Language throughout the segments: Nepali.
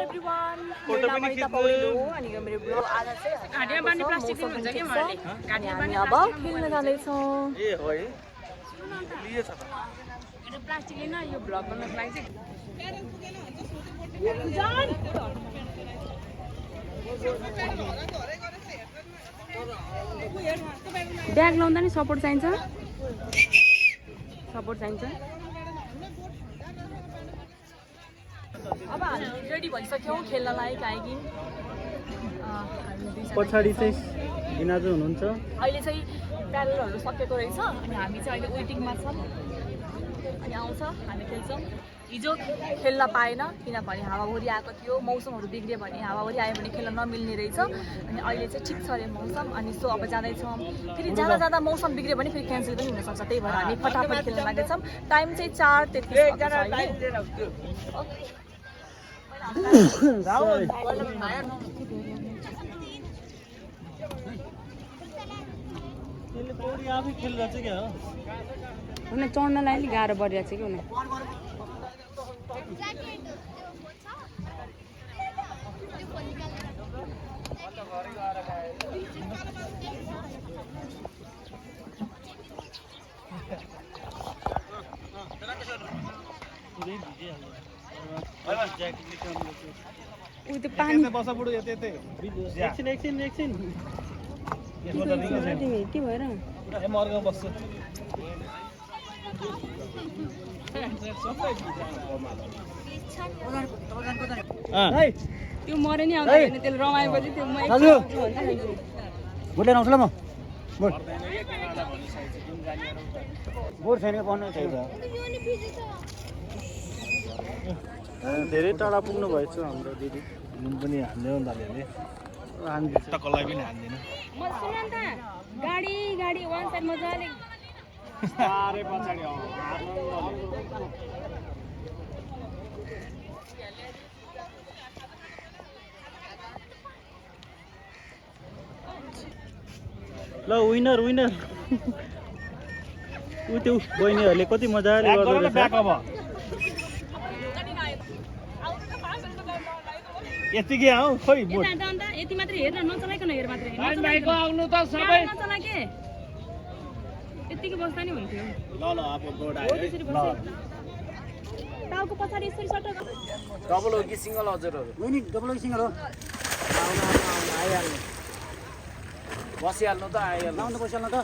एभ्रीवन मेरो नाम अनिता पौडेल हो अनि यो मेरो ब्लग आज चाहिँ घाँटीमा बाँड्ने प्लास्टिक दिनुहुन्छ के उहाँले घाँटीमा बाँड्ने अब खेल्न जाँदैछौँ ए हो है लिएछ त यो प्लास्टिक लिन यो ब्लग बनाउनको लागि चाहिँ ब्याग लाउँदा नि सपोर्ट चाहिन्छ अब हामी रेडी भइसक्यौँ खेल्नलाई काहीँ पछाडि चाहिँ बिनाजु हुनुहुन्छ अहिले चाहिँ प्याडलहरू सकेको रहेछ अनि हामी चाहिँ अहिले वेटिङमा छौँ अनि आउँछ हामी खेल्छौँ हिजो खेल्न पाएन किनभने हावाहुरी आएको थियो मौसमहरू बिग्रियो भने हावाहुरी आयो भने खेल्न नमिल्ने रहेछ अनि अहिले चाहिँ ठिक छ अरे मौसम अनि सो अब जाँदैछौँ फेरि जाँदा मौसम बिग्रियो भने फेरि क्यान्सल पनि हुनसक्छ त्यही भएर हामी फटाफट खेल्न लागेछौँ टाइम चाहिँ 4:33 चढ्नलाई नि गाह्रो परिरहेको छ कि उनीहरू त्यो पानी एकछिन के भएर त्यो मरे नि आउँदा होइन त्यसले रमाएपछि त्यो बोट लिएर आउँछु ल म बोट छैन भन्नु छैन धेरै टाढा पुग्नु भएछ हाम्रो दिदी नुन पनि हान्दैन दाले हान्दिन्छ टक्कलाई पनि हान्दैन म सुन नि त गाडी वान साइड मजाले सारे पछाडी ल विनर उ त्यो बहिनीहरूले कति मजाले गर्दो रहेछ यतिकै आऊ खोइ बोट यति मात्रै हेर्न नचलाइकन हेर मात्रै आउनु त सबै नचला के यतिकै बस्दा नि हुन्थ्यो ल अब बोट आयो टाउको पछाडि यसरी सट्ट डबल हो कि सिंगल हजुरहरु नि डबल हो कि सिंगल हो आइहाल्नु बसिहाल्नु त आइहाल्नु लाउनु बसिहाल्नु त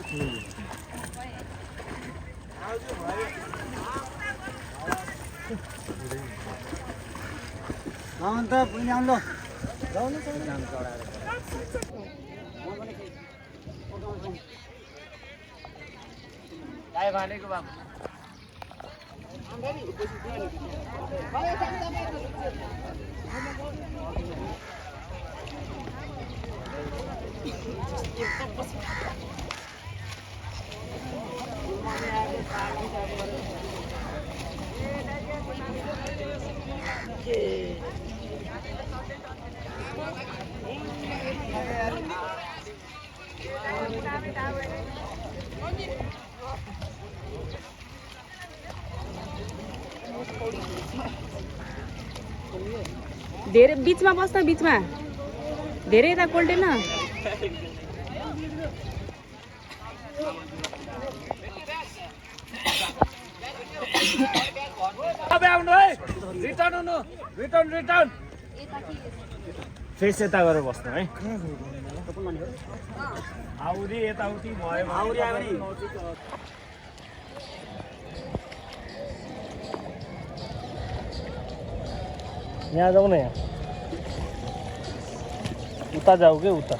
लाउनु त पुग्ने आउनु ल लाउनु त नाम चढाएर गाई भनेको बाबु धेरै बीचमा बस्दा बीचमा धेरै यता कोल्टेन रिटर्न फेस यता गरेर बस्नु है आउरी यताउति भयो आउरी आयो नि यहाँ जाऊ न यहाँ उता जाऊ के उता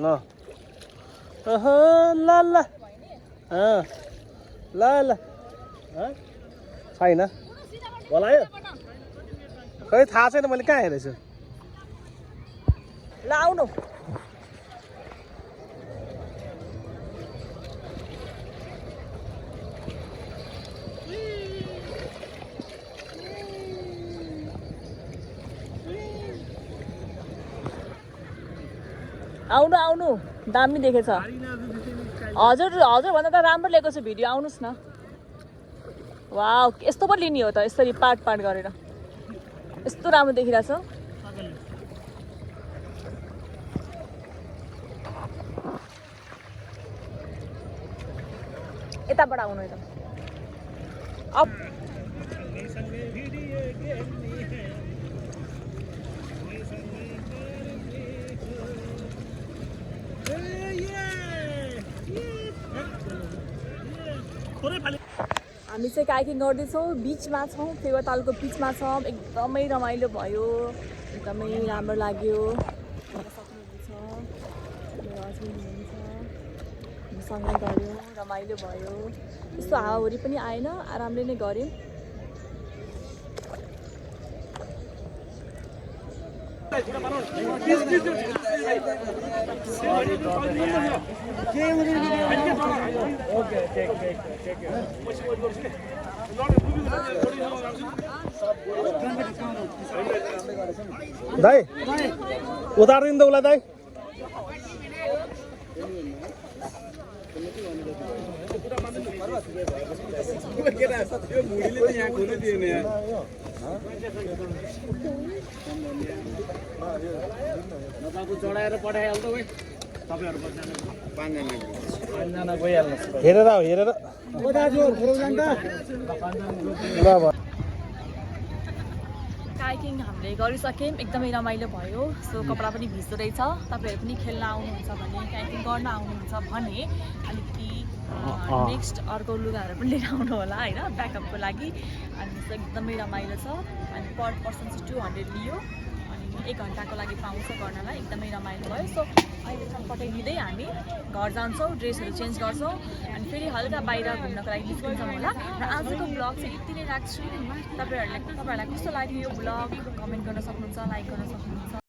ल ओहो ल ल ल ल छैन बोलायो खै थाहा छैन मैले कहाँ हेरेछु ल आउनु आउनु आउनु दामी देखेछ हजुर हजुर भन्दा त राम्रो लिएको छु भिडियो आउनुहोस् न वाउ यस्तो पो लिने हो त यसरी पार्ट गरेर यस्तो राम्रो देखिरहेछ यताबाट आउनु यता अप हामी चाहिँ काइकिङ गर्दैछौँ बिचमा छौँ फेवातालको बिचमा छौँ एकदमै रमाइलो भयो एकदमै राम्रो लाग्यो सक्नुहुन्छ मेरो हस्बेन्ड हुनुहुन्छ सँगै गऱ्यौँ रमाइलो भयो त्यस्तो हावाहुरी पनि आएन आरामले नै गऱ्यौँ दाइ उतारिदिनु त उसलाई दाइ चढाएर पठाइहाल्छ भाइ तपाईँहरू पाँचजना गइहाल्नु हेरेर हेरेर काइकिङ हामीले गरिसक्यौँ एकदमै रमाइलो भयो सो कपडा पनि भिज्दो रहेछ तपाईँहरू पनि खेल्न आउनुहुन्छ भने काइकिङ गर्न आउनुहुन्छ भने अलिकति नेक्स्ट अर्को लुगाहरू पनि लिएर आउनु होला होइन ब्याकअपको लागि अनि एकदमै रमाइलो छ अनि पर पर्सन चाहिँ 200 लियो अनि 1 घन्टाको लागि पाउँछ गर्नलाई एकदमै रमाइलो भयो सो अहिले पठाइदिँदै हामी घर जान्छौँ ड्रेसहरू चेन्ज गर्छौँ अनि फेरि हल्का बाहिर घुम्नको लागि निस्किन्छौँ होला र आजको ब्लग चाहिँ यति नै राख्छु तपाईँहरूलाई कस्तो लाग्यो यो ब्लग कमेन्ट गर्न सक्नुहुन्छ लाइक गर्न सक्नुहुन्छ